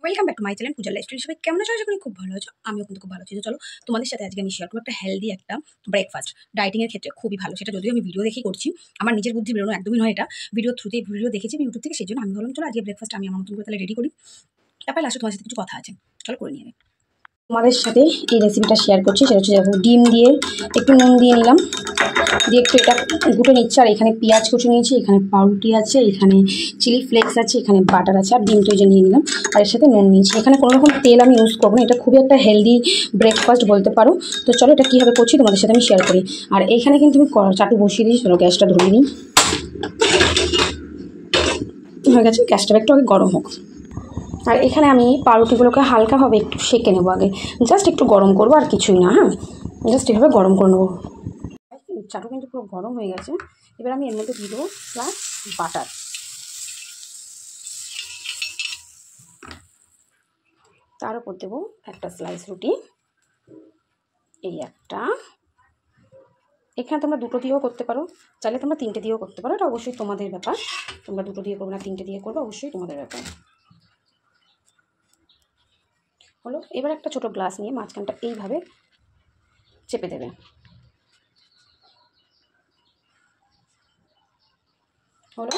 Welcome back to my channel Puja lifestyle. সবাই কেমন আছো? আশা করি খুব ভালো আছো। আমিও কিন্তু খুব ভালো আছি। তো চলো তোমাদের সাথে আজকে আমি শেয়ার করবো একটা হেলদি একটা ব্রেকফাস্ট। ডাইটিং এর ক্ষেত্রে খুবই ভালো। সেটা যদিও আমি ভিডিও দেখেই করছি, আমার নিজের বুদ্ধি বেরোনো একদমই নয়, এটা ভিডিও থ্রুতে ভিডিও দেখেছি আমি ইউটিউব থেকে, সেই জন্য আমি ভাবলাম চলো আজকে ব্রেকফাস্ট আমি আমার মতন করে তাহলে রেডি করি। তারপরে লাস্টে তোমার সাথে কিছু কথা আছে, চলো করে নিয়ে নেবে। তোমাদের সাথে এই রেসিপিটা শেয়ার করছি, সেটা হচ্ছে দেখো ডিম দিয়ে একটু নুন দিয়ে নিলাম, দিয়ে একটু এটা গুটে নিচ্ছি। আর এখানে পেঁয়াজ কুচি নিয়েছি, এখানে পাউরুটি আছে, এখানে চিলি ফ্লেক্স আছে, এখানে বাটার আছে, আর ডিমটা যে নিয়ে নিলাম, আর এর সাথে নুন নিয়েছি। এখানে কোনো রকম তেল আমি ইউজ করবো না, এটা খুবই একটা হেলদি ব্রেকফাস্ট বলতে পারো। তো চলো এটা কীভাবে করছি তোমাদের সাথে আমি শেয়ার করি। আর এইখানে কিন্তু আমি চাটু বসিয়ে দিই, চলো গ্যাসটা ধরিয়ে নিই। হয়ে গেছে, গ্যাসটা একটু আগে গরম হোক। আর এখানে আমি পাউরুটিগুলোকে হালকাভাবে একটু সেঁকে নেবো, আগে জাস্ট একটু গরম করবো, আর কিছুই না। হ্যাঁ, জাস্ট এভাবে গরম করে নেবো। চাটু কিন্তু পুরো গরম হয়ে গেছে। এবার আমি এর মধ্যে দিয়ে দেবো প্লাস বাটার, তার উপর দেবো একটা স্লাইস রুটি, এই একটা। এখানে তোমরা দুটো দিয়েও করতে পারো, চাইলে তোমরা তিনটে দিয়েও করতে পারো, এটা অবশ্যই তোমাদের ব্যাপার। তোমরা দুটো দিয়ে করবে না তিনটে দিয়ে করবে, অবশ্যই তোমাদের ব্যাপার। হলো, এবার একটা ছোটো গ্লাস নিয়ে মাঝখানটা এইভাবে চেপে দেবে। হলো,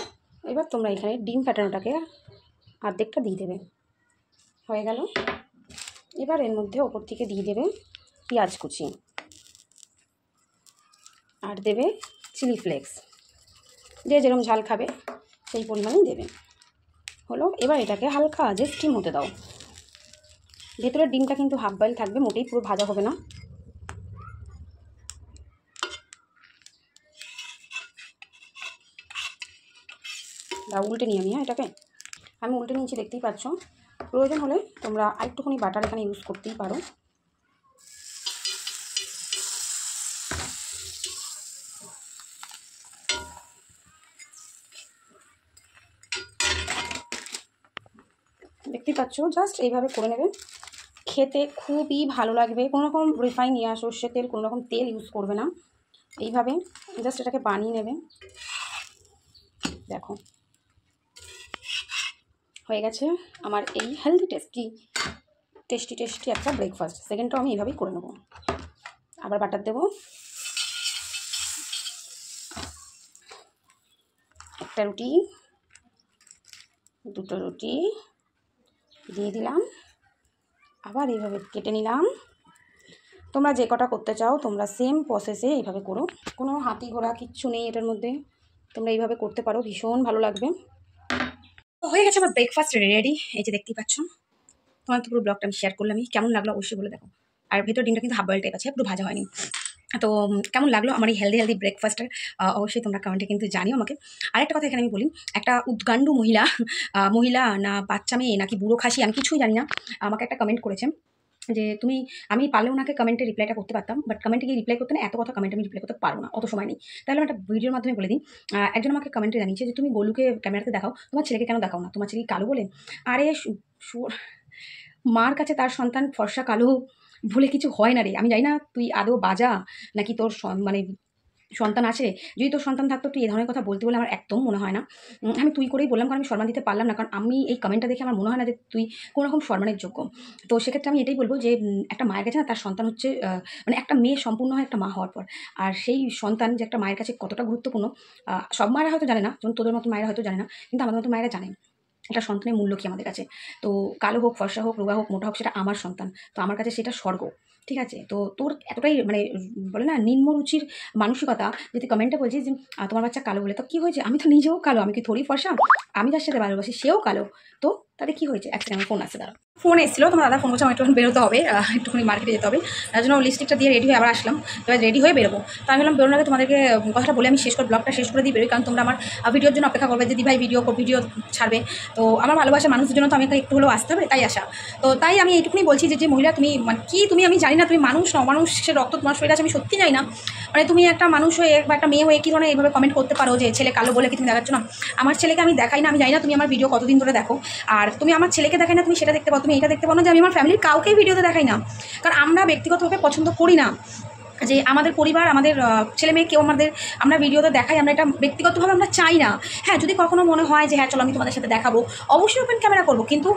এবার তোমরা এখানে ডিম প্যাটার্নটাকে অর্ধেকটা দিয়ে দেবে। হয়ে গেল। এবার এর মধ্যে ওপর থেকে দিয়ে দেবে পেঁয়াজ কুচি, আর দেবে চিলি ফ্লেক্স, যে যেরকম ঝাল খাবে সেই পরিমাণেই দেবে। হলো, এবার এটাকে হালকা আঁচে স্টিম হতে দাও। ভেতরের ডিমটা কিন্তু হাফ বয়েল থাকবে, মোটেই পুরো ভাজা হবে না। উল্টে নিয়ে এটাকে আমি উল্টে নিয়েছি, দেখতেই পাচ্ছ। প্রয়োজন হলে তোমরা আরেকটুখানি বাটার এখানে ইউজ করতেই পারো। দেখতেই পাচ্ছ, জাস্ট এইভাবে করে নেবে, খেতে খুবই ভালো লাগবে। কোনো রকম রিফাইন ইয়া সর্ষের তেল, কোনো রকম তেল ইউজ করবে না। এইভাবে জাস্ট এটাকে বানিয়ে নেবে। দেখো হয়ে গেছে আমার এই হেলদি টেস্টি একটা ব্রেকফাস্ট। সেকেন্ডটাও আমি এইভাবেই করে নেবো। আবার বাটার দেবো, একটা রুটি, দুটো রুটি দিয়ে দিলাম, আবার এইভাবে কেটে নিলাম। তোমরা যে কটা করতে চাও তোমরা সেম প্রসেসে এইভাবে করো, কোনো হাতি ঘোড়া কিচ্ছু নেই এটার মধ্যে। তোমরা এইভাবে করতে পারো, ভীষণ ভালো লাগবে। হয়ে গেছে আমার ব্রেকফাস্ট রেডি। এই যে দেখতেই পাচ্ছ, তোমার তো পুরো ব্লগটা আমি শেয়ার করলাম। কেমন লাগলো অবশ্যই বলে দেখো। আর ভেতর ডিমটা কিন্তু হাফ বয়েল টাইপ আছে, পুরো ভাজা হয়নি। তো কেমন লাগলো আমার এই হেলদি ব্রেকফাস্টের, অবশ্যই তোমরা কমেন্টে কিন্তু জানিও আমাকে। আরেকটা কথা এখানে আমি বলি, একটা উদ্গান্ডু মহিলা না বাচ্চা মেয়ে নাকি বুড়ো খাসি আমি কিছুই জানি না, আমাকে একটা কমেন্ট করেছে যে আমি পারলে ওনাকে কমেন্টে রিপ্লাইটা করতে পারতাম, বাট কমেন্টে গিয়ে রিপ্লাই করতে না, এত কথা কমেন্টে আমি রিপ্লাই করতে পারবো না, অত সময় নেই। তাহলে আমি একটা ভিডিওর মাধ্যমে বলে দিই। একজন আমাকে কমেন্টে জানিয়েছে যে তুমি গোলুকে ক্যামেরাতে দেখাও, তোমার ছেলেকে কেন দেখাও না, তোমার ছেলে কালো বলে। আরে মার কাছে তার সন্তান ফর্সা কালো বলে কিছু হয় না রে। আমি জানি না তুই আদৌ বাজা নাকি তোর মানে সন্তান আছে। যদি তোর সন্তান থাকতো তুই এই ধরনের কথা বলতে বলে আমার একদম মনে হয় না। আমি তুই করেই বললাম, কারণ আমি সম্মান দিতে পারলাম না, কারণ আমি এই কমেন্টটা দেখে আমার মনে হয় না যে তুই কোনো রকম সম্মানের যোগ্য। তো সেক্ষেত্রে আমি এটাই বলবো যে একটা মায়ের কাছে না তার সন্তান হচ্ছে মানে একটা মেয়ে সম্পূর্ণ হয় একটা মা হওয়ার পর। আর সেই সন্তান যে একটা মায়ের কাছে কতটা গুরুত্বপূর্ণ, সব মায়েরা হয়তো জানে না, যেমন তোদের মতো মায়েরা হয়তো জানে না, কিন্তু আমাদের মতো মায়েরা জানে একটা সন্তানের মূল্য কি আমাদের কাছে। তো কালো হোক, ফর্সা হোক, রোগা হোক, মোটা হোক, সেটা আমার সন্তান, তো আমার কাছে সেটা স্বর্গ। ঠিক আছে, তো তোর এতটাই মানে বলে না নিম্নরুচির মানসিকতা, যদি কমেন্টে বলছিস যে তোমার বাচ্চা কালো বলে, তো কী হয়েছে? আমি তো নিজেও কালো, আমি কি থোড়ি ফর্সা? আমি যার সাথে ভালোবাসি সেও কালো, তো তাদের কী হয়েছে? এক সেকেন্ড ফোন আসছে, দাঁড়া। ফোন এসেছিলো, তোমার দাদা ফোন করছে, আমার একটুখানি বেরোতে হবে, একটুখানি মার্কেটে যেতে হবে। তার জন্য লিপস্টিকটা দিয়ে রেডি হয়ে আবার আসলাম। এবার রেডি হয়ে বেরোবো। তো আমি বললাম বেরোনোর আগে তোমাদেরকে কথাটা বলে আমি ব্লগটা শেষ করে দিই বেরোই, কারণ তোমরা আমার ভিডিওর জন্য অপেক্ষা করবে, দিদি ভাই ভিডিও ছাড়বে। তো আমার ভালোবাসা মানুষের জন্য তো আমাকে একটু হলেও আসতে হবে, তাই আসা। তো তাই আমি এইটুকুনি বলছি যে মহিলা তুমি মানে কি, তুমি আমি জানি না তুমি মানুষ না মানুষের রক্ত তোমার শরীরে আছে, আমি সত্যি জানি না। মানে তুমি একটা মানুষ হয়ে বা একটা মেয়ে হয়ে কী ধরনের এইভাবে কমেন্ট করতে পারো যে ছেলে কালো বলে কি তুমি দেখাচ্ছ না? আমার ছেলেকে আমি দেখাই না, আমি জানি না তুমি আমার ভিডিও কতদিন ধরে দেখো। আর তুমি আমার ছেলেকে দেখাই না, তুমি সেটা দেখতে পাও, তুমি এটা দেখতে পাও না যে আমি আমার ফ্যামিলির কাউকেই ভিডিওতে দেখাই না, কারণ আমরা ব্যক্তিগতভাবে পছন্দ করি না। যে আমাদের পরিবার, আমাদের ছেলে মেয়ে কেউ আমরা ভিডিওতে দেখাই, আমরা এটা ব্যক্তিগতভাবে আমরা চাই না। হ্যাঁ, যদি কখনো মনে হয় যে হ্যাঁ চলো আমি তোমাদের সাথে দেখাবো, অবশ্যই ওপেন ক্যামেরা করবো, কিন্তু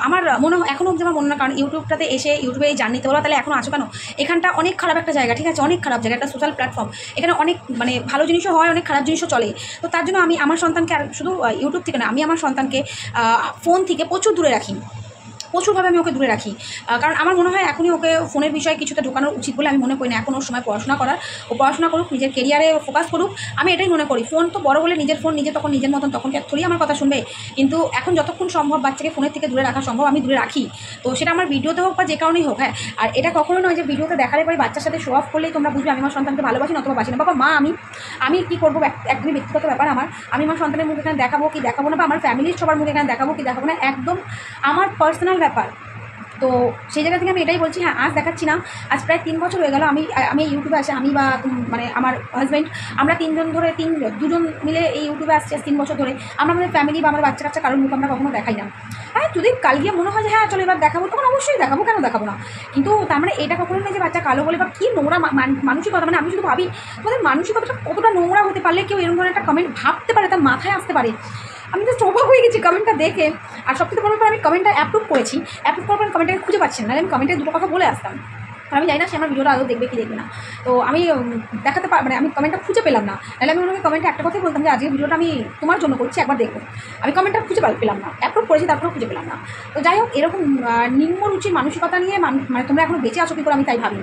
আমার মনে হয় এখনও অবধি আমার মনে না, কারণ ইউটিউবটাতে এসে ইউটিউবে এই জার্নিতে বলা তাহলে এখনও আছো কেন? এখানটা অনেক খারাপ একটা জায়গা, ঠিক আছে, অনেক খারাপ জায়গা, একটা সোশ্যাল প্ল্যাটফর্ম, এখানে অনেক মানে ভালো জিনিসও হয়, অনেক খারাপ জিনিসও চলে। তো তার জন্য আমি আমার সন্তানকে, আর শুধু ইউটিউব থেকে না, আমি আমার সন্তানকে ফোন থেকে প্রচুর দূরে রাখি, প্রচুরভাবে আমি ওকে দূরে রাখি। কারণ আমার মনে হয় এখনই ওকে ফোনের বিষয়ে কিছুটা ঢোকানো উচিত বলে আমি মনে করি না। এখন ওর সময় পড়াশোনা করার, ও পড়াশোনা করুক, নিজের কেরিয়ারে ফোকাস করুক, আমি এটাই মনে করি। ফোন তো বড় হলে নিজের ফোন নিজে তখন নিজের মতন, তখন থোড়ি আমার কথা শুনবে। কিন্তু এখন যতক্ষণ সম্ভব বাচ্চাকে ফোনের থেকে দূরে রাখা সম্ভব আমি দূরে রাখি। তো সেটা আমার ভিডিওতে হোক বা যে কারণেই হোক। হ্যাঁ, আর এটা কখনো নয় যে ভিডিওতে দেখালে পরে বাচ্চার সাথে শো অফ করলেই তোমরা বুঝবে আমি আমার সন্তানকে ভালোবাসি না অথবা বাসি না। বাবা মা আমি কী করবো একদমই ব্যক্তিগত ব্যাপার আমার। আমি আমার সন্তানের মুখে এখানে দেখাবো কি দেখাবো না, বা আমার ফ্যামিলির সবার মুখে এখানে দেখাবো কি দেখাবো না, একদম আমার পার্সোনাল ব্যাপার। তো সেই জায়গা থেকে আমি এটাই বলছি, হ্যাঁ আজ দেখাচ্ছি না, আজ প্রায় 3 বছর হয়ে গেল আমি ইউটিউবে আসি, আমি বা মানে আমার হাজব্যান্ড, আমরা দুজন মিলে এই ইউটিউবে আসছি 3 বছর ধরে। আমরা আমাদের ফ্যামিলি বা আমার বাচ্চা কাচ্চা কারোর মুখ আমরা কখনো দেখাই না। হ্যাঁ, যদি কাল গিয়ে মনে হয় যে হ্যাঁ চলো এবার দেখাবো, তখন অবশ্যই দেখাবো, কেন দেখাবো না? কিন্তু তার মানে এটা কখনো নয় যে বাচ্চা কালো বলে বা কী নোংরা মানসিকতা। মানে আমি শুধু ভাবি তোমাদের মানসিকতাটা কতটা নোংরা হতে পারলে কেউ এরকম ধরনের একটা কমেন্ট ভাবতে পারে, তার মাথায় আসতে পারে। আমি তো অবাক হয়ে গেছি কমেন্টটা দেখে। আর সবথেকে বলার পর আমি কমেন্টটা অ্যাপ্রুভ করেছি, অ্যাপ্রুভ করার পর কমেন্টটাকে খুঁজে পাচ্ছি না, আমি কমেন্টে দুটো কথা বলে আসতাম। আমি জানি না সে আমার ভিডিওটা আদৌ দেখবে কি দেখবে না। তো আমি দেখাতে মানে আমি কমেন্টটা খুঁজে পেলাম না, নাহলে আমি ওনাকে কমেন্টে একটা কথাই বলতাম যে আজকে ভিডিওটা আমি তোমার জন্য করছি, একবার দেখো। আমি কমেন্টটা খুঁজে পেলাম না, অ্যাপ্রুভ করেছি তারপরেও খুঁজে পেলাম না। তো যাই হোক, এরকম নিম্নরুচির মানসিকতা নিয়ে মানে তোমরা এখনো বেঁচে আছো কী করে আমি তাই ভাবি।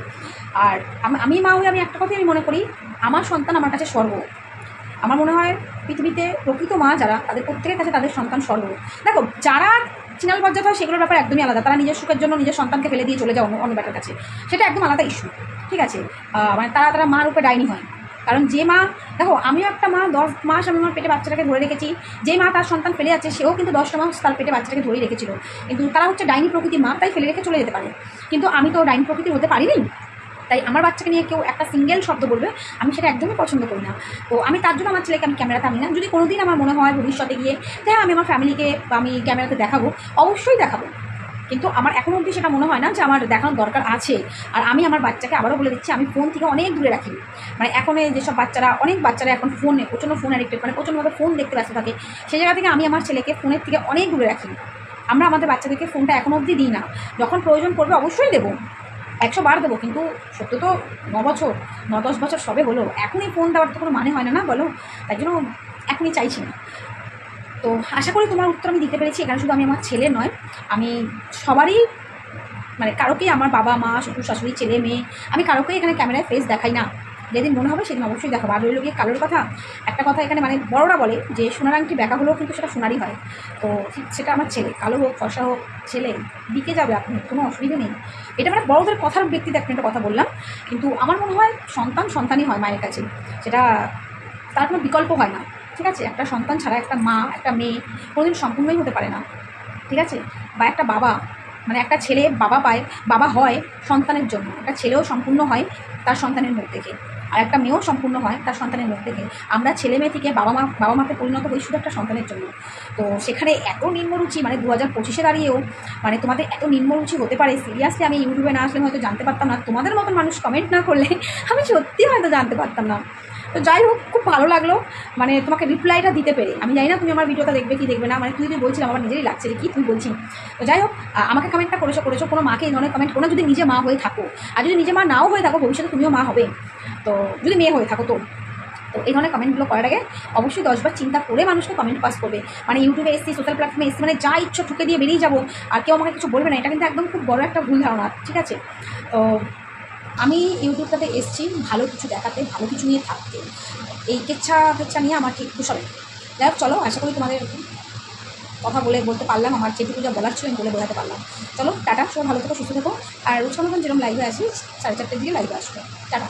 আর আমি মা হয়ে আমি একটা কথাই আমি মনে করি, আমার সন্তান আমার কাছে স্বর্গ। আমার মনে হয় পৃথিবীতে প্রকৃত মা যারা, তাদের প্রত্যেকের কাছে তাদের সন্তান স্বর্গ। দেখো, যারা চিনাল বজ্জাত হয় সেগুলোর ব্যাপার একদমই আলাদা, তারা নিজের সুখের জন্য নিজের সন্তানকে ফেলে দিয়ে চলে যায় অন্য ব্যাটার কাছে, সেটা একদম আলাদা ইস্যু, ঠিক আছে। মানে তারা মার উপরে ডাইনি হয়। কারণ যে মা, দেখো আমিও একটা মা, 10 মাস আমি আমার পেটে বাচ্চাটাকে ধরে রেখেছি। যে মা তার সন্তান ফেলে যাচ্ছে সেও কিন্তু 10টা মাস তার পেটে বাচ্চাটাকে ধরেই রেখেছিল। কিন্তু তারা হচ্ছে ডাইনি প্রকৃতির মা, তাই ফেলে রেখে চলে যেতে পারে। কিন্তু আমি তো ডাইনি প্রকৃতির হতে পারিনি, তাই আমার বাচ্চাকে নিয়ে কেউ একটা সিঙ্গেল শব্দ বলবে আমি সেটা একদমই পছন্দ করি না। তো আমি তার জন্য আমার ছেলেকে আমি ক্যামেরাতে আনি না। যদি কোনো দিন আমার মনে হয় ভবিষ্যতে গিয়ে যে আমি আমার ফ্যামিলিকে আমি ক্যামেরাতে দেখাবো, অবশ্যই দেখাবো। কিন্তু আমার এখনও অবধি সেটা মনে হয় না যে আমার দেখানোর দরকার আছে। আর আমি আমার বাচ্চাকে আবারও বলে দিচ্ছি, আমি ফোন থেকে অনেক দূরে রাখি। মানে এখন যেসব অনেক বাচ্চারা এখন প্রচণ্ড ফোন অ্যাডিক্টেড, মানে প্রচণ্ডভাবে ফোন দেখতে ব্যস্ত থাকে, সেই জায়গা থেকে আমি আমার ছেলেকে ফোনের থেকে অনেক দূরে রাখি। আমরা আমাদের বাচ্চাদেরকে ফোনটা এখনও অবধি দিই না, যখন প্রয়োজন পড়বে অবশ্যই দেবো, 100 বার দেবো। কিন্তু সত্য তো 9-10 বছর সবে হলো, এখনই ফোন দেওয়ার তো কোনো মানে হয় না বলো। তাই জন্য এখনই চাইছি না। তো আশা করি তোমার উত্তর আমি দিতে পেরেছি। এখানে শুধু আমি আমার ছেলে নয়, আমি সবারই, মানে কারোকেই, আমার বাবা মা শ্বশুর শাশুড়ি ছেলে মেয়ে, আমি কারোকেই এখানে ক্যামেরায় ফেস দেখাই না। যেদিন মনে হবে সেদিন অবশ্যই দেখাবো। আর রইল গিয়ে কালোর কথা, একটা কথা এখানে মানে বড়রা বলে যে সোনার আংটি ব্যাকা হলেও কিন্তু সেটা সোনারই হয়। তো সেটা আমার ছেলে, কালো হোক ফর্সা হোক, ছেলে দিকে যাবে, আপনি কোনো অসুবিধা নেই। এটা মানে বড়দের কথার ব্যক্তিতে একটা কথা বললাম। কিন্তু আমার মনে হয় সন্তানই হয় মায়ের কাছে, সেটা তার কোনো বিকল্প হয় না, ঠিক আছে। একটা সন্তান ছাড়া একটা মা, একটা মেয়ে কোনোদিন সম্পূর্ণই হতে পারে না, ঠিক আছে। বা একটা বাবা, মানে একটা ছেলে বাবা হয় সন্তানের জন্য, একটা ছেলেও সম্পূর্ণ হয় তার সন্তানের মুখ দেখে, আর একটা মেয়েও সম্পূর্ণ হয় তার সন্তানের মুখ দেখে। আমরা ছেলে মেয়ে থেকে বাবা মাকে পরিণত হই শুধু একটা সন্তানের জন্য। তো সেখানে এত নিম্নরুচি, মানে 2025-এ দাঁড়িয়েও মানে তোমাদের এত নিম্নরুচি হতে পারে, সিরিয়াসলি আমি ইউটিউবে না আসলে হয়তো জানতে পারতাম না। তোমাদের মতন মানুষ কমেন্ট না করলে আমি সত্যি হয়তো জানতে পারতাম না। তো যাই হোক, খুব ভালো লাগলো মানে তোমাকে রিপ্লাইটা দিতে পেরে। আমি জানি না তুমি আমার ভিডিওটা দেখবে কি দেখবে না, মানে তুই বলছিলাম আমার নিজেরই লাগছে যে কি তুই বলছি। তো যাই হোক, আমাকে কমেন্টটা করেছো কোনো মাকে এই ধরনের কমেন্ট করো না, যদি নিজে মা হয়ে থাকো। আর যদি নিজে মা নাও হয়ে থাকো, ভবিষ্যতে তুমিও মা হবে, তো যদি মেয়ে হয়ে থাকো তো এই ধরনের কমেন্টগুলো করার আগে অবশ্যই 10 বার চিন্তা করে মানুষকে কমেন্ট পাস করবে। মানে ইউটিউবে এসছি, সোশ্যাল প্ল্যাটফর্মে এসছি, মানে যা ইচ্ছা ঠুকে দিয়ে বেরিয়ে যাবো আর কেউ আমাকে কিছু বলবে না, এটা কিন্তু একদম খুব বড় একটা ভুল ধারণা, ঠিক আছে। তো আমি ইউটিউবটাতে এসছি ভালো কিছু দেখাতে, ভালো কিছু নিয়ে থাকতে, এই কেচ্ছা নিয়ে আমার ঠিক কুশল। যাই হোক, চলো, আশা করি তোমাদের কথা বলতে পারলাম, আমার যেটুকু যা বলার ছিল আমি বলে বোঝাতে পারলাম। চলো, টাটা, সবাই ভালো থেকো, সুস্থ থেকো। আর রোজ মতন যেরকম লাইভে আসি 4:30 দিকে লাইভে আসবে। টাটা।